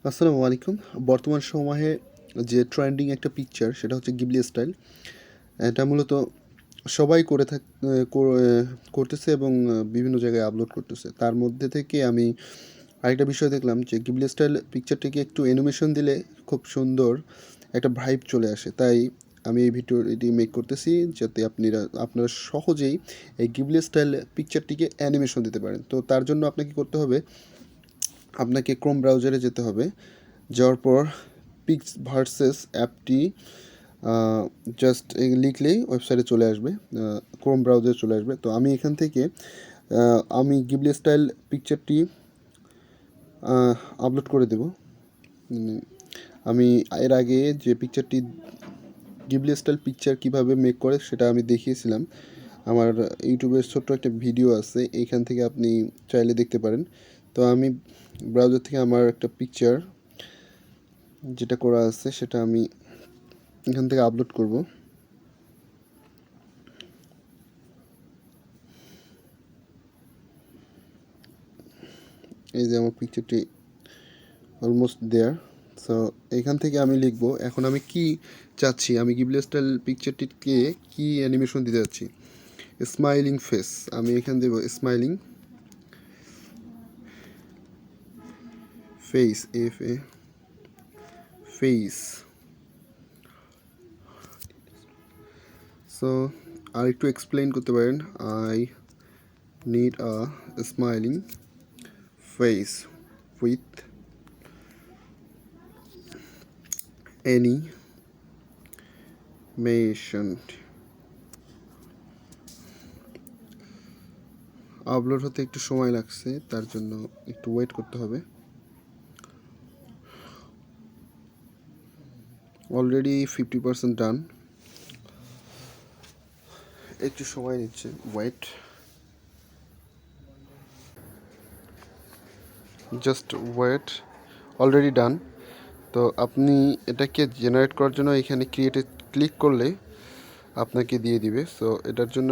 আসসালামু আলাইকুম। বর্তমান সময়ে যে ট্রেন্ডিং একটা পিকচার সেটা হচ্ছে গিবলি স্টাইল। এটা মূলত সবাই করে থাক করতেছে এবং বিভিন্ন জায়গায় আপলোড করতেছে। তার মধ্যে থেকে আমি আরেকটা বিষয় দেখলাম যে গিবলি স্টাইল পিকচারটিকে একটু অ্যানিমেশন দিলে খুব সুন্দর একটা ভাইব চলে আসে। তাই আমি এই ভিডিওটি মেক করতেছি যাতে আপনারা সহজেই এই গিবলি স্টাইল পিকচারটিকে অ্যানিমেশন দিতে পারেন। তো তার জন্য আপনাকে করতে হবে, আপনাকে ক্রোম ব্রাউজারে যেতে হবে। যাওয়ার পর পিক্স ভার্সেস অ্যাপটি জাস্ট লিখলেই ওয়েবসাইটে চলে আসবে, ক্রোম ব্রাউজারে চলে আসবে। তো আমি এখান থেকে আমি গিবলি স্টাইল পিকচারটি আপলোড করে দেব। আমি এর আগে যে পিকচারটি গিবলি স্টাইল পিকচার কীভাবে মেক করে সেটা আমি দেখিয়েছিলাম। আমার ইউটিউবের ছোট্ট একটা ভিডিও আছে, এইখান থেকে আপনি চাইলে দেখতে পারেন। তো আমি ব্রাউজার থেকে আমার একটা পিকচার যেটা করা আছে সেটা আমি এখান থেকে আপলোড করব। এই যে আমার পিকচারটি অলমোস্ট দেয়ার। সো এখান থেকে আমি লিখব এখন আমি কি চাচ্ছি, আমি গিবলি স্টাইল পিকচারটিকে কি অ্যানিমেশন দিতে যাচ্ছি। স্মাইলিং ফেস, আমি এখান দেব smiling face, F A face. So আর একটু এক্সপ্লেইন করতে পারেন, I need a smiling face with animation. Upload হতে একটু সময় লাগছে, তার জন্য একটু ওয়েট করতে হবে। অলরেডি 50% ডান, একটু সময় নিচ্ছে, wait, just wait. Already done. তো আপনি এটাকে জেনারেট করার জন্য এখানে ক্রিয়েটে ক্লিক করলে আপনাকে দিয়ে দিবে। সো এটার জন্য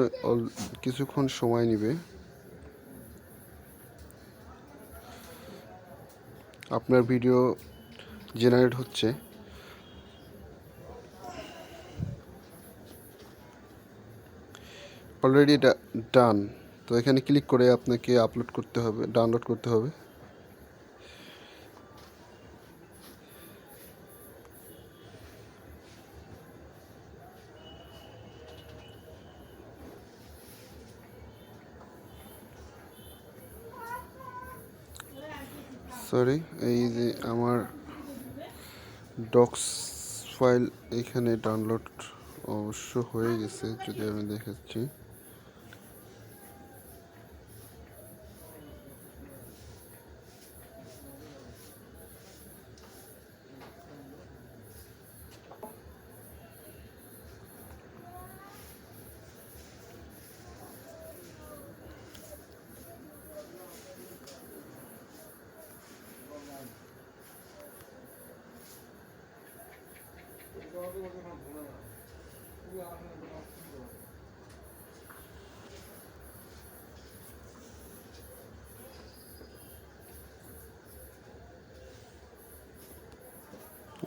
কিছুক্ষণ সময় নেবে। আপনার ভিডিও জেনারেট হচ্ছে। Already done. তো এখানে ক্লিক করে আপনাকে আপলোড করতে হবে, ডাউনলোড করতে হবে। সরি, এই যে আমার ডক্স ফাইল এখানে ডাউনলোড অবশ্য হয়ে গেছে, যদি আমি দেখাচ্ছি।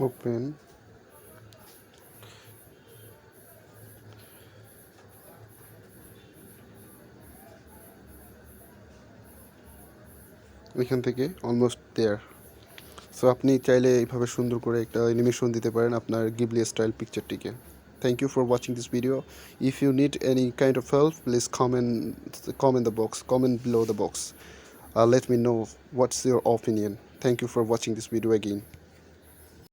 ওপেন। এখান থেকে অলমোস্ট দেয়ার। সো আপনি চাইলে এইভাবে সুন্দর করে একটা অ্যানিমেশন দিতে পারেন আপনার গিবলি স্টাইল পিকচারটিকে। Thank you for watching this video. If you need any kind of help, please comment below the box. Let me know what's your opinion. Thank you for watching this video again.